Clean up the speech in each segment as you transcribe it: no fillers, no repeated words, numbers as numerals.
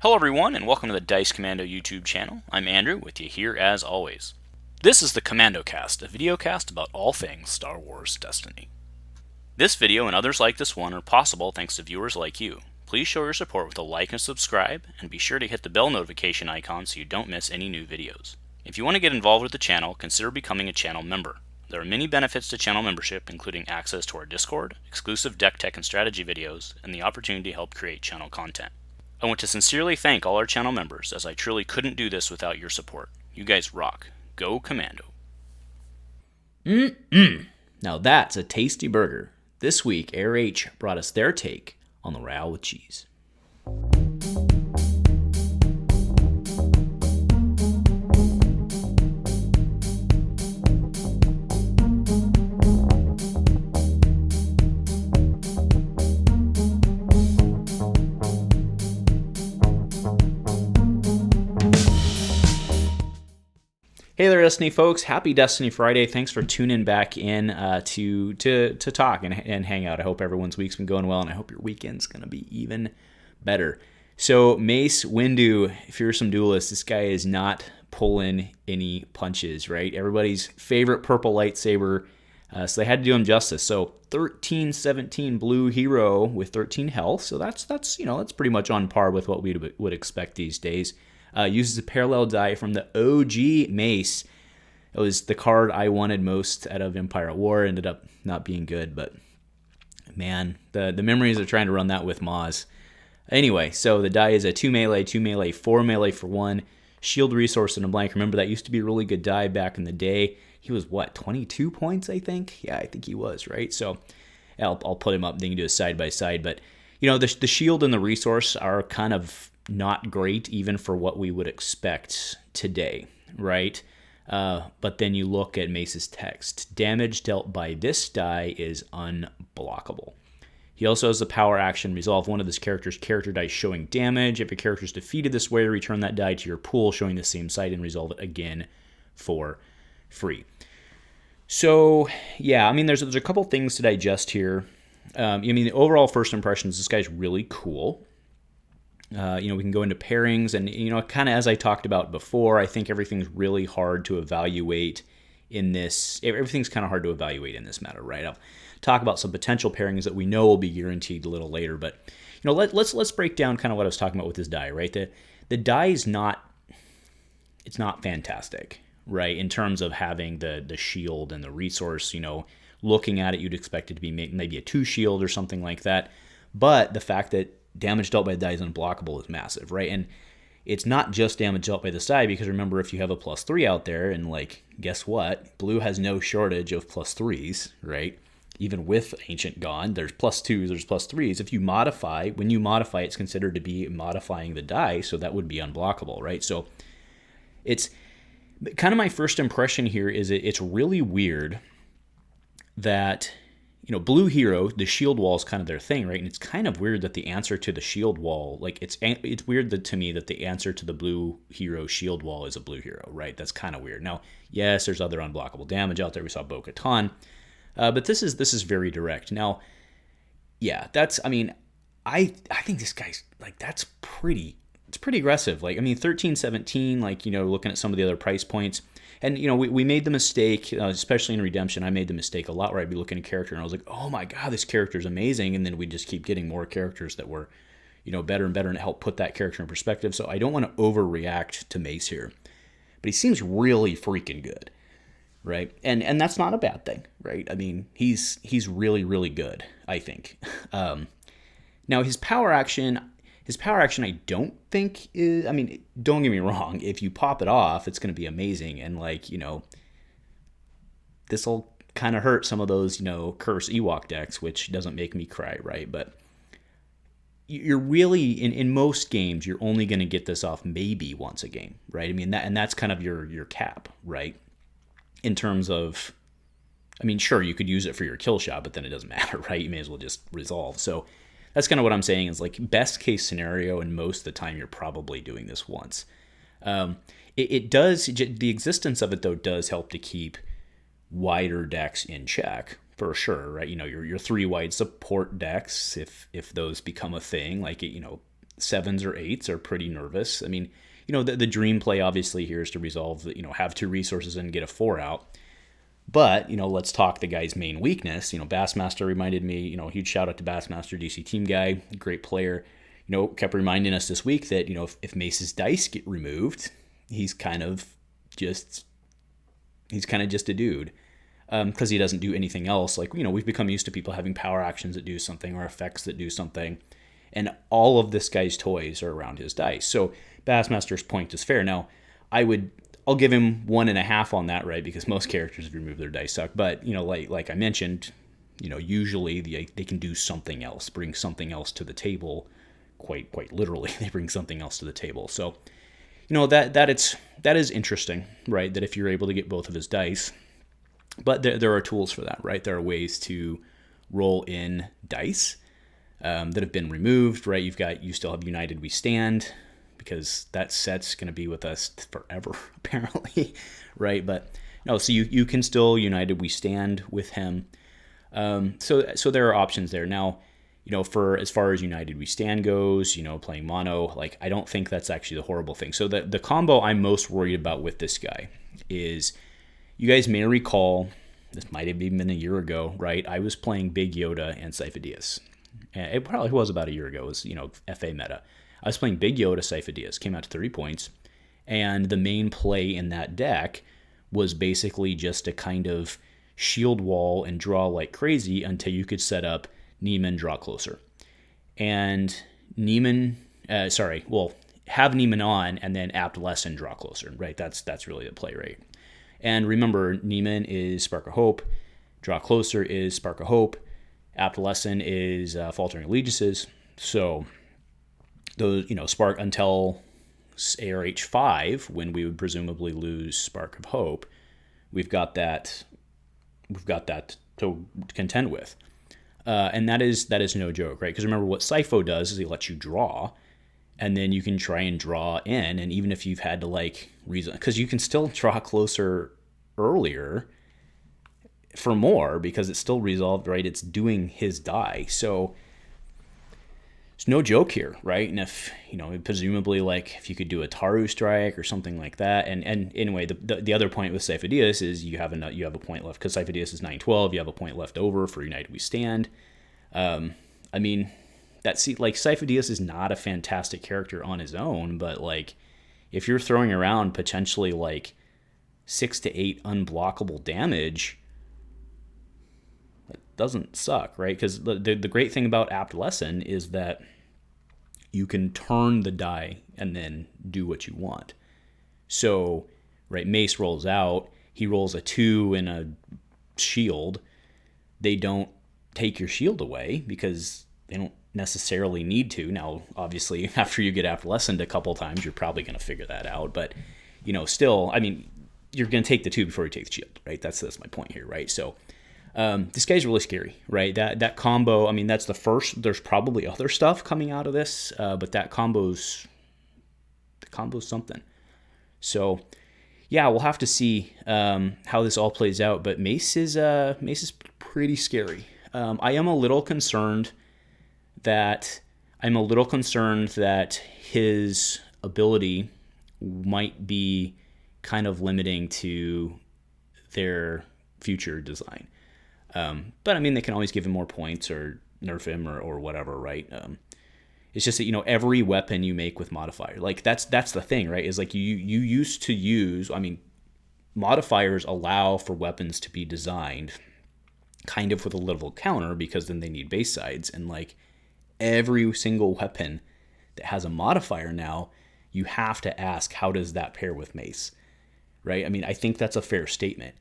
Hello everyone, and welcome to the Dice Commando YouTube channel. I'm Andrew, with you here as always. This is the Commando Cast, a video cast about all things Star Wars Destiny. This video and others like this one are possible thanks to viewers like you. Please show your support with a like and subscribe, and be sure to hit the bell notification icon so you don't miss any new videos. If you want to get involved with the channel, consider becoming a channel member. There are many benefits to channel membership, including access to our Discord, exclusive deck tech and strategy videos, and the opportunity to help create channel content. I want to sincerely thank all our channel members, as I truly couldn't do this without your support. You guys rock. Go Commando. Now that's a tasty burger. This week, ARH brought us their take on the royale with cheese. Hey there, Destiny folks. Happy Destiny Friday. Thanks for tuning back in to talk and hang out. I hope everyone's week's been going well, and I hope your weekend's going to be even better. So, Mace WIndu, fearsome duelist, this guy is not pulling any punches, right? Everybody's favorite purple lightsaber, so they had to do him justice. So, 13-17 blue hero with 13 health, so that's pretty much on par with what we would expect these days. Uses a parallel die from the OG Mace. It was the card I wanted most out of Empire at War. Ended up not being good, but man, the memories of trying to run that with Maz. Anyway, so the die is a 2 melee, 4 melee for 1. Shield resource and a blank. Remember, that used to be a really good die back in the day. He was, 22 points, I think? Yeah, I think he was, right? So I'll put him up, then you can do a side-by-side. But, the shield and the resource are kind of not great even for what we would expect today, right? But then you look at Mace's text. Damage dealt by this die is unblockable. He also has the power action, resolve one of this character's character dice showing damage. If a character is defeated this way, return that die to your pool showing the same side and resolve it again for free. So, yeah, there's a couple things to digest here. The overall first impressions, this guy's really cool. We can go into pairings, and, kind of as I talked about before, I think everything's really hard to evaluate in this. Everything's kind of hard to evaluate in this matter, right? I'll talk about some potential pairings that we know will be guaranteed a little later, but, let's break down kind of what I was talking about with this die, right? The die is it's not fantastic, right? In terms of having the shield and the resource, looking at it, you'd expect it to be maybe a 2 shield or something like that, but the fact that damage dealt by the die is unblockable is massive, right? And it's not just damage dealt by this die, because remember, if you have a +3 out there, and guess what? Blue has no shortage of +3s, right? Even with Ancient gone, there's +2s, there's +3s. If you modify, when you modify, it's considered to be modifying the die, so that would be unblockable, right? So it's kind of my first impression here is it's really weird that blue hero, the shield wall is kind of their thing, right? And it's kind of weird that the answer to the shield wall, it's weird to me that the answer to the blue hero shield wall is a blue hero, right? That's kind of weird. Now, yes, there's other unblockable damage out there. We saw Bo-Katan, but this is very direct. Now, yeah, I think this guy's it's pretty aggressive. 13-17, looking at some of the other price points. And, we made the mistake, especially in Redemption, I made the mistake a lot where I'd be looking at a character and I was like, oh my God, this character is amazing. And then we just keep getting more characters that were, better and better, and help put that character in perspective. So I don't want to overreact to Mace here, but he seems really freaking good, right? And that's not a bad thing, right? He's really, really good, I think. Now his power action, I don't think is, don't get me wrong, if you pop it off, it's going to be amazing. And this will kind of hurt some of those, Curse Ewok decks, which doesn't make me cry, right? But you're really, in most games, you're only going to get this off maybe once a game, right? That's kind of your cap, right? In terms of, sure, you could use it for your kill shot, but then it doesn't matter, right? You may as well just resolve. So that's kind of what I'm saying is best case scenario, and most of the time you're probably doing this once. It does, the existence of it though does help to keep wider decks in check for sure, right? Your 3 wide support decks, if those become a thing, 7s or 8s are pretty nervous. I mean, the dream play obviously here is to resolve, have 2 resources and get a 4 out. But, let's talk the guy's main weakness. Bassmaster reminded me, huge shout out to Bassmaster, DC team guy, great player. Kept reminding us this week that, if Mace's dice get removed, he's kind of just a dude. Because he doesn't do anything else. Like, we've become used to people having power actions that do something or effects that do something. And all of this guy's toys are around his dice. So Bassmaster's point is fair. Now, I'll give him 1.5 on that, right? Because most characters, if you remove their dice, suck. But, like I mentioned, usually they can do something else, bring something else to the table. Quite literally, they bring something else to the table. So, that is interesting, right? That if you're able to get both of his dice, but there are tools for that, right? There are ways to roll in dice that have been removed, right? You still have United We Stand, because that set's going to be with us forever, apparently, right? But no, so you can still United We Stand with him. So there are options there. Now, for as far as United We Stand goes, playing mono, like, I don't think that's actually the horrible thing. So the combo I'm most worried about with this guy is, you guys may recall, this might have even been a year ago, right? I was playing Big Yoda and Sifo-Dyas. And it probably was about a year ago. It was, FA meta. I was playing Big Yoda, Sifo-Dyas, came out to 30 points. And the main play in that deck was basically just to kind of shield wall and draw like crazy until you could set up Neiman, draw closer. And Neiman, have Neiman on and then Apt Lesson, draw closer, right? That's really the play, right? And remember, Neiman is Spark of Hope, draw closer is Spark of Hope, Apt Lesson is Faltering Allegiances. So those, spark until ARH 5, when we would presumably lose Spark of Hope, we've got that to contend with. And that is no joke, right? Because remember, what Sifo does is he lets you draw, and then you can try and draw in, and even if you've had to reason, because you can still draw closer earlier for more, because it's still resolved, right? It's doing his die. So it's no joke here, right? And if, presumably, if you could do a Taru strike or something like that, and anyway, the other point with Sifo-Dyas is you have a point left, because Sifo-Dyas is 9/12, you have a point left over for United We Stand. Sifo-Dyas is not a fantastic character on his own, but if you're throwing around potentially 6 to 8 unblockable damage, it doesn't suck, right? Because the great thing about Apt Lesson is that you can turn the die and then do what you want. So, right, Mace rolls out, he rolls a 2 and a shield. They don't take your shield away because they don't necessarily need to. Now, obviously, after you get Apt Lesson a couple times, you're probably going to figure that out. But, still, I mean, you're going to take the 2 before you take the shield, right? That's my point here, right? So, this guy's really scary, right? That combo, I mean, that's the first. There's probably other stuff coming out of this, but that combo's something. So, yeah, we'll have to see how this all plays out. But Mace is pretty scary. I am a little concerned that his ability might be kind of limiting to their future design. But I mean, they can always give him more points or nerf him or whatever, right? It's just that, every weapon you make with modifier, that's the thing, right? Is you used to use, I mean, modifiers allow for weapons to be designed kind of with a level counter, because then they need base sides, and every single weapon that has a modifier now, you have to ask, how does that pair with Mace, right? I mean, I think that's a fair statement.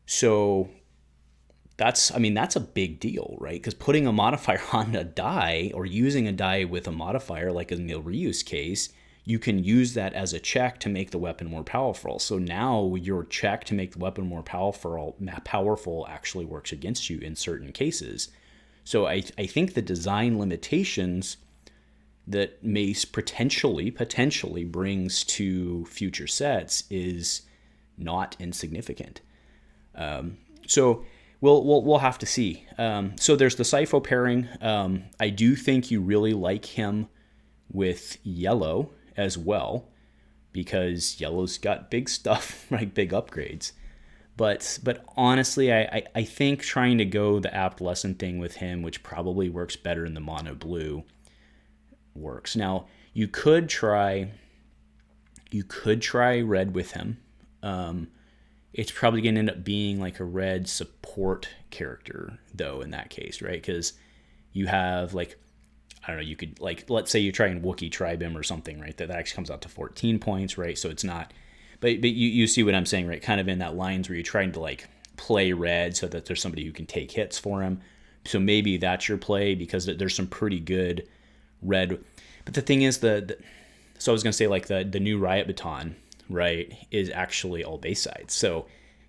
So that's a big deal, right? Because putting a modifier on a die or using a die with a modifier, like in the reuse case, you can use that as a check to make the weapon more powerful. So now your check to make the weapon more powerful actually works against you in certain cases. So I think the design limitations that Mace potentially brings to future sets is not insignificant. So we'll have to see. So there's the Sifo pairing. I do think you really like him with yellow as well, because yellow's got big stuff, like big upgrades. But honestly, I think trying to go the apt lesson thing with him, which probably works better in the mono blue, works. Now, you could try red with him. It's probably going to end up being like a red support character, though, in that case, right? Because you have, like, I don't know, you could, like, let's say you try and Wookiee tribe him or something, right? That actually comes out to 14 points, right? So it's not, but you see what I'm saying, right? Kind of in that lines where you're trying to, like, play red so that there's somebody who can take hits for him. So maybe that's your play, because there's some pretty good red. But the thing is, so I was going to say, like, the new Riot Baton, right, is actually all base sides. So,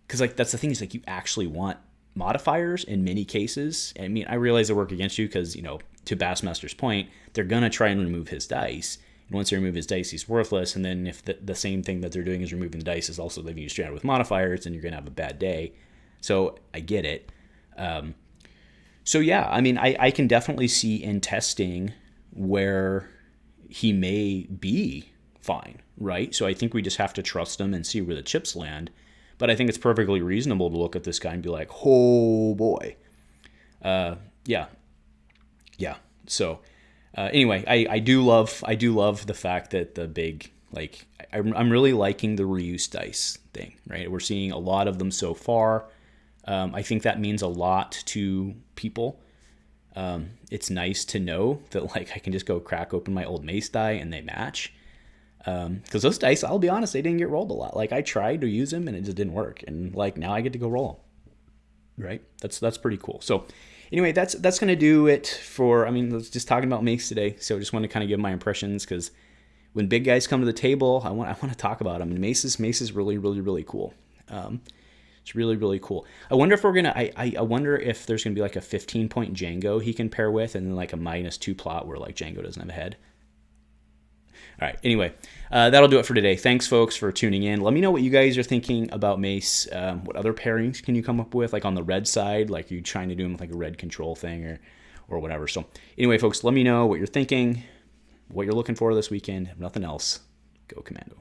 because, like, that's the thing, is, like, you actually want modifiers in many cases. I mean, I realize they work against you because, you know, to Bassmaster's point, they're going to try and remove his dice. And once they remove his dice, he's worthless. And then if the same thing that they're doing is removing the dice is also leaving you stranded with modifiers, then you're going to have a bad day. So I get it. So yeah, I mean, I can definitely see in testing where he may be fine, right? So I think we just have to trust him and see where the chips land. But I think it's perfectly reasonable to look at this guy and be like, oh boy. Yeah. So anyway, I do love the fact that the big, like, I'm really liking the reuse dice thing, right? We're seeing a lot of them so far. I think that means a lot to people. It's nice to know that, like, I can just go crack open my old Mace die and they match. Because those dice, I'll be honest, they didn't get rolled a lot. Like, I tried to use them and it just didn't work. And, like, now I get to go roll them. Right? That's pretty cool. So anyway, that's going to do it for, I mean, let's just talking about Mace today. So I just want to kind of give my impressions, because when big guys come to the table, I want to talk about them. And Mace is really, really, really cool. It's really, really cool. I wonder if we're going to, I wonder if there's going to be like a 15-point Jango he can pair with, and then like a -2 plot where, like, Jango doesn't have a head. All right. Anyway, that'll do it for today. Thanks, folks, for tuning in. Let me know what you guys are thinking about Mace. What other pairings can you come up with, like on the red side? Like, are you trying to do him with like a red control thing or whatever? So anyway, folks, let me know what you're thinking, what you're looking for this weekend. If nothing else, go Commando.